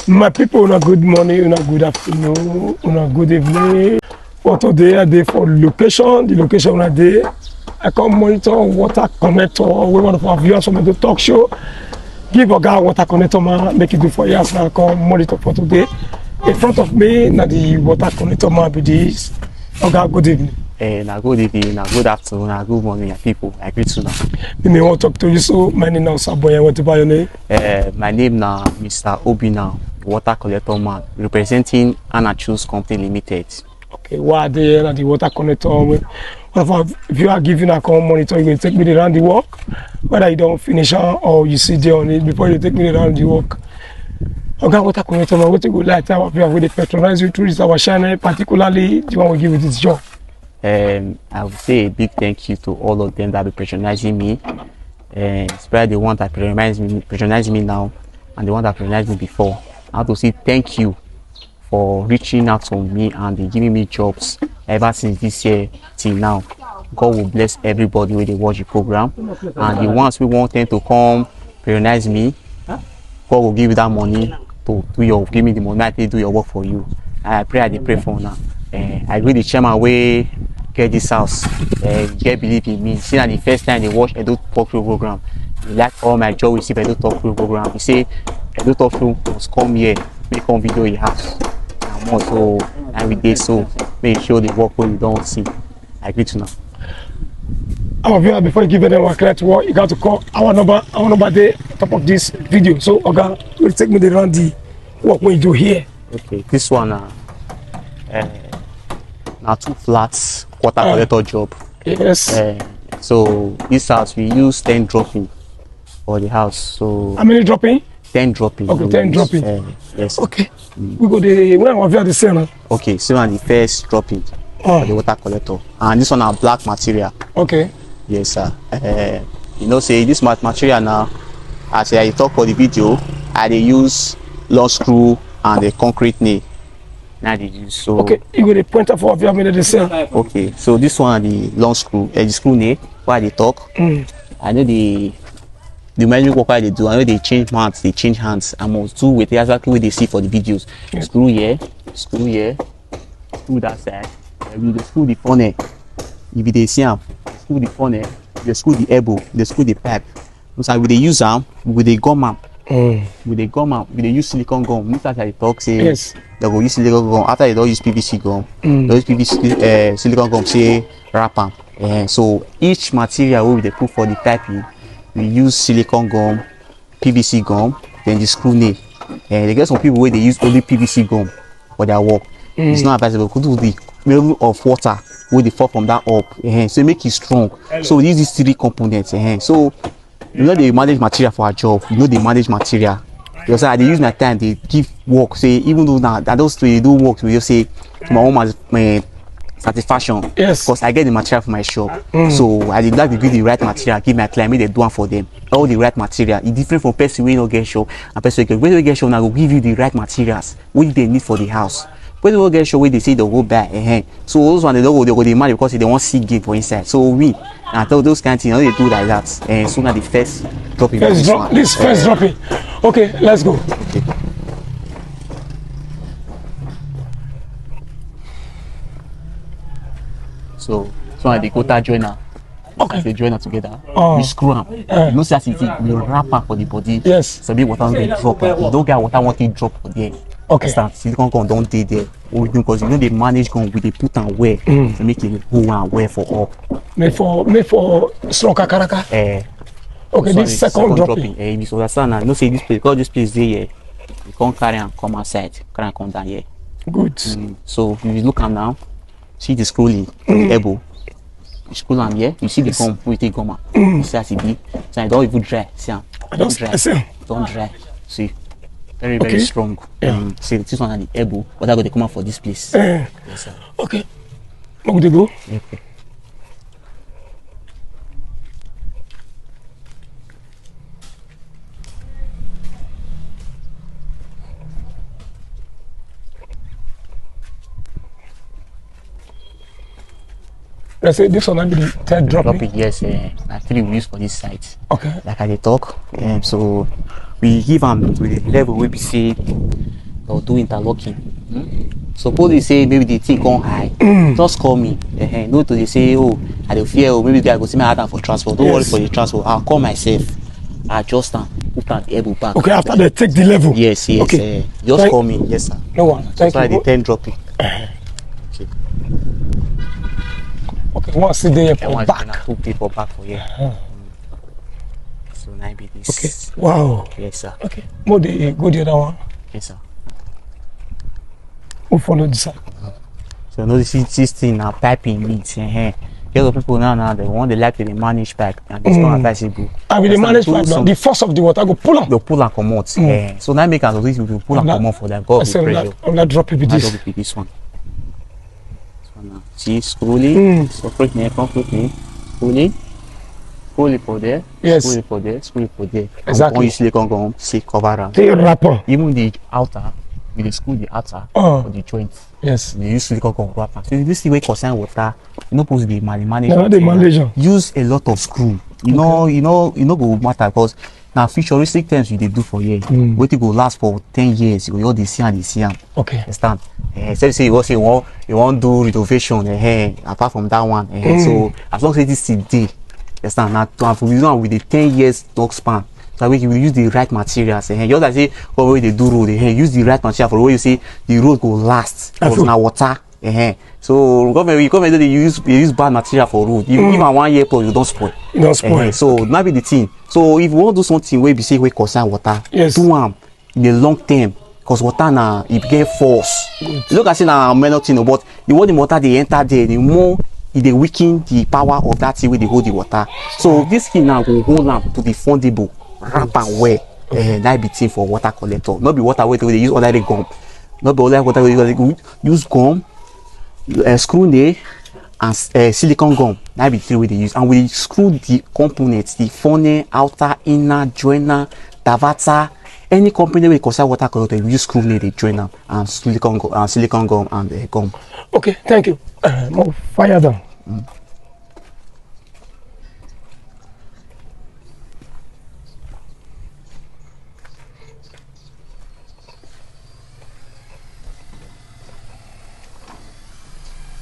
My people, una good morning, una good afternoon, una good evening. For today, I dey for location. The location una dey, I come monitor water connector. We want to have viewers from the talk show. Give Oga water connector man, make it do for years. Now come monitor for today. In front of me, now the water connector man be this. Oga, good evening. Na good evening, na good afternoon, na good morning, people. I greet you now. Me may want to talk to you, so my name is Saboy. What about your name? My name now, Mr. Obina, water collector man, representing Anna Choose Company Limited. Okay, why are they at the water connector? If you are giving a call monitor, you will take me around the work. Whether you don't finish or you sit there on it before you take me around the work. Okay, water connector, man, what you would like to have people with patronize you through this our channel, particularly the one we give you this job. I would say a big thank you to all of them that be patronizing me, especially the one that patronizing me now and the one that patronized me before. I have to say thank you for reaching out to me and giving me jobs ever since this year till now. God will bless everybody when they watch the program, and the ones we want them to come patronize me, God will give you that money to give me the money to do your work for you. I pray for now. I agree the chairman way get this house. Get believe in me. Since the first time they watch Edo Talk Show program, he like all my job receive Edo Talk Show program. He say Edo Talk Show must come here, make one video in house. And more so every day, so make sure the work where you don't see. I agree to now. Our viewer, before you give them our credit work, you got to call our number there top of this video. So Oga, will take me around the work we do here. Okay, this one now 2 flats water collector job. Yes. So this house we use 10 dropping for the house. So how many dropping? 10 dropping. Okay, 10 dropping. Yes. Okay. We go the when our viewer the same. Okay, so on the first dropping for the water collector, and this one are black material. Okay. Yes, sir. You know, say this material now, as I talk for the video, I they use long screw and the concrete nail. Now they use so. Okay, you go the pointer for if you have made the same. Okay, so this one the long screw, the screw nail. Why they talk? I know the magic work why they do. I know they change marks, they change hands. I must do with exactly what they see for the videos. Yeah. Screw here, screw that side. You the screw the funnel. If they see them, screw the funnel. They screw the elbow. They screw the pipe. So we they use them with the gum up. With the gum up, we they use silicone gum. Look at I talk say. Yes. They go use silicone gum. After they don't use PVC gum, they use PVC silicone gum. Say wrap am. So each material we they put for the piping, we use silicone gum, PVC gum, then the screw nail. They get some people where they use only PVC gum for their work. It's not advisable. Could do the level of water where they fall from that up. So make it strong. So we use these 3 components. So you know they manage material for our job. You know they manage material. Because I they use my time, they give work. Say even though now that those 3 they do work, we just say to my own satisfaction. Yes. Because I get the material for my shop. So I did like to give the right material, give my client, make they do one for them. All the right material. It's different from person who no get shop and person who get shop now will give you the right materials which they need for the house. Person who get shop where they say they'll go buy. So those one they don't go, they go demand because they want see gain for inside. So we and those kind of things, they do like that. And so now the first dropping. First dropping. Okay, let's go. Okay. So they go to joiner. Okay. They joiner together. We screw them. You know, see we wrap up for the body. Yes. So be water get drop. You don't get water want to drop for there. Okay. Start silicone gun don't dey there. Because you know they manage gun with the put and wear to make it go and wear for all. Made for strong kakaraka. Okay, so this second dropping. You understand now? You know, say this place, because this place there, you can't carry and come outside, carry and come down here. Good. So if you look at now, see the scrolling, the elbow. You scroll am here, you see the gum, we take gum. You see as it be. So I don't even dry. See am. Don't dry. Don't dry. See. Very strong. See this one at the elbow, but I got to come out for this place. Yes, sir. Okay. Where would you go? Okay. Let's say this one will be the 3rd dropping. Yes, I think we use for this site. Okay. Like I talk, so we give them with the level we be say or do interlocking. Suppose they say maybe the thing gone high, just call me. No to they say, oh, I don't fear, or maybe I go see my other for transport. Don't worry for the transport. I'll call myself. I just put on the elbow back. Okay, after they take the level. Yes. Okay. Just call me. Yes, sir. No one. Thank That's you. why the 10 dropping. Okay, one sit there for One back. 2 people back for here. So now be this. Okay. Wow. Yes, sir. Okay. More the go the other one. Yes, sir. Who follow this side? So notice this thing now piping leads. Get the people now they want the like to manage pipe and it's not advisable. I will manage pipe now. The force of the water go pull up. They pull and come out. So now make us this will pull and come out for them. God be pressure. I'm not dropping with this. Drop it with this one. Now. See, scrolling. So quick me, completely. Scrolling. Scroll it for there. Yes. Scroll it for there. Scroll it for there. Exactly. When you silicon gum, see cover around. Take a wrapper. Even the outer, we dey screw the outer for the joint. Yes. They use silicon gum wrapper. So this thing wey concern water, you no supposed to be manage. No, the Malaysian. Use a lot of screw. You know, go matter because now futuristic terms you dey do for here. Wetin go last for 10 years. You go dey see am. Okay. Understand? Say you want do renovation. Apart from that one. So as long as this thing dey, understand? Now we do with the 10 years dog span. So we will use the right materials. Just like say when they do road, use the right material for where you say the road go last. Because now water. So government they use bad material for road. Even 1 year plus you don't spoil. You don't spoil. So that be the thing. So if you want to do something where we say we concern water, yes. do in the long term. Because water now it get force. Look at say now minor thing, but the more the water they enter there, the more they weaken the power of that thing where they hold the water. So this thing now will hold on to be fundable. Wrap and wear that be thing for water collector. Not be water wey they use ordinary gum. Not be ordinary water wey they use gum, screw nail and silicon gum. That be the thing wey they use. And we screw the components, the funnel, outer, inner, joiner, diverter. Any company wey concern water collector, we use screw nail, the joiner and silicon gum and gum. Okay, thank you. More fire down.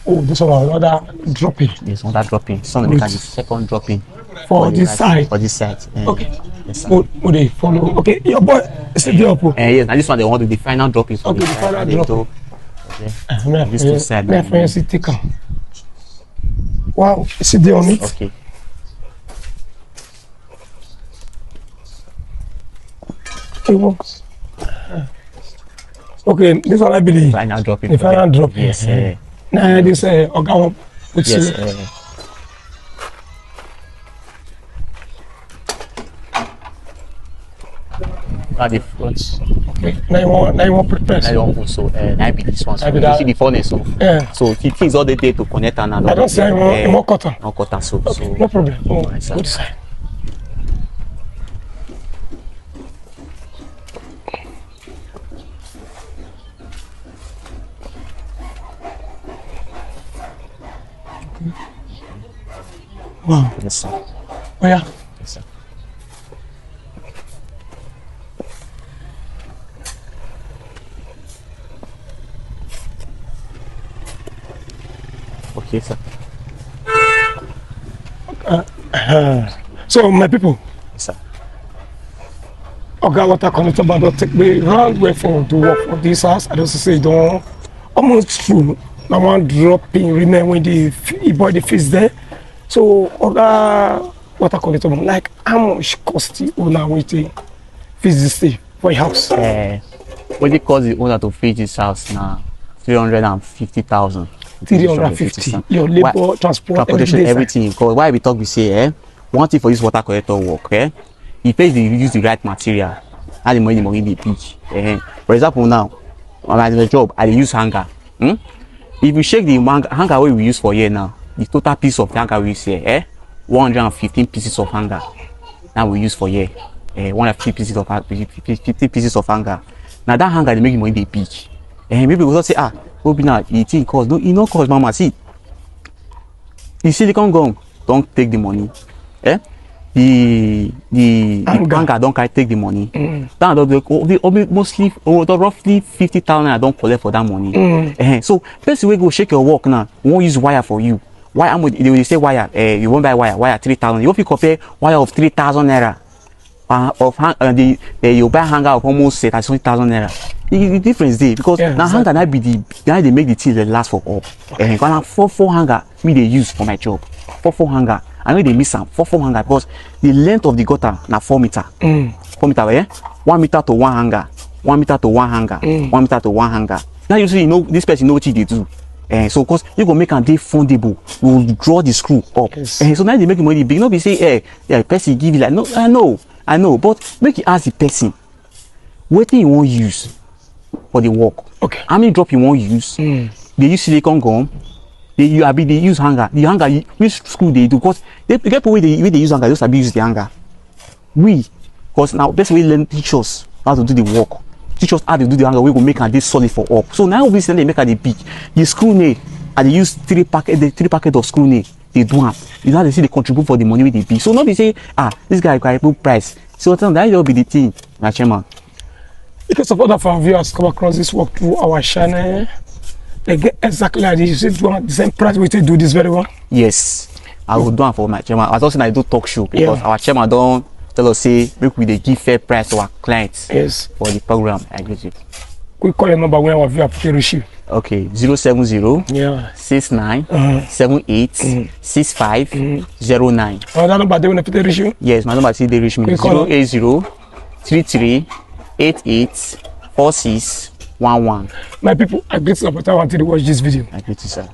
Oh, this one another dropping. Yes, another dropping. Some make the second dropping for this side. For this side. Okay. Yes, sir. Would they follow? Okay, your boy is the up. Yes, and this one they want to the final dropping. Okay, the final drop. Okay. These two sides. My friend, see take on. Wow, see the on it. Okay. It works. Okay, this one I believe. Final dropping. The final dropping. Yes. Now this Oga with yes. At the front. Okay. Now you want prepare. Now you want also. Now be this one. So you see the furnace. So yeah. So the things all the day to connect and I don't say you want cutter. No cutter. So okay. No problem. Oh, right, good side. Wow. Yes, sir. Oh yeah. Yes, sir. Okay, sir. So my people. Yes, sir. Oga water connector but don't take me round way for to work for this house. I just say don't almost true. I want dropping remain when the boy the fish there. So Oga water connector like how much cost the owner with the fix this thing for your house? What it cost the owner to fix this house now? 350,000. 350. Your labor, transportation, everything. Because why we talk, we say, one thing for this water collector work, he pays the use the right material. And the money they pitch. For example, now, I'm at job, I use hanger. If you check the hanger we use for here now, the total piece of hanger we use here, 115 pieces of hanger. Now we use for here, 150 pieces of 50 pieces of hanger. Now that hanger they make money they pitch. Maybe we will say, Obi now, it cost. No, it no cost, mama. See, the silicon gum don't take the money. banker don't carry take the money. That mostly roughly 50,000 I don't collect for that money. So person will go shake your work now. Won't use wire for you. Why am they will say wire? You won't buy wire 3,000. You won't pick up a wire of 3,000 naira. You buy hanger of almost 30,000 naira. The difference there because now hanger now be they make the things that last for up. And four hanger me they use for my job. Four hanger. I know they miss some four hanger because the length of the gutter now 4 meter. 4 meter, 1 meter to one hanger, 1 meter to one hanger, 1 meter to one hanger. Now you see, you know this person know what they do. So because you go make a day fundable, we will draw the screw up. So now they make money big. Not be say, person give you like no, I know, but make you ask the person what thing you want use for the work. Okay. How many drop you want use? They use silicone gum. They use hanger. The hanger which screw they do because they get people where they use hanger, just use the hanger. Because now best way learn teach us how to do the work. Teach us how to do the hanger. We go make this solid for up. So now obviously they make the big. The screw nail and they use three packet of screw nail. They do them. You know they see they contribute for the money with the big. So not be say this guy can put price. So that will be the thing, my chairman. Because of other our viewers come across this work through our channel, they get exactly like this. You see, the same price we do this very well. Yes, I will do it for my chairman. I also I do talk show because our chairman don't tell us say make we they give fair price to our clients. Yes. For the program, I agree with you. We call your number when our viewer put issue. Okay, 070 69 78 65 09. Another number they will put issue. Yes, my number see they reach me 080 33 88 46 11. My people, I greet you for watch this video. I greet you, sir.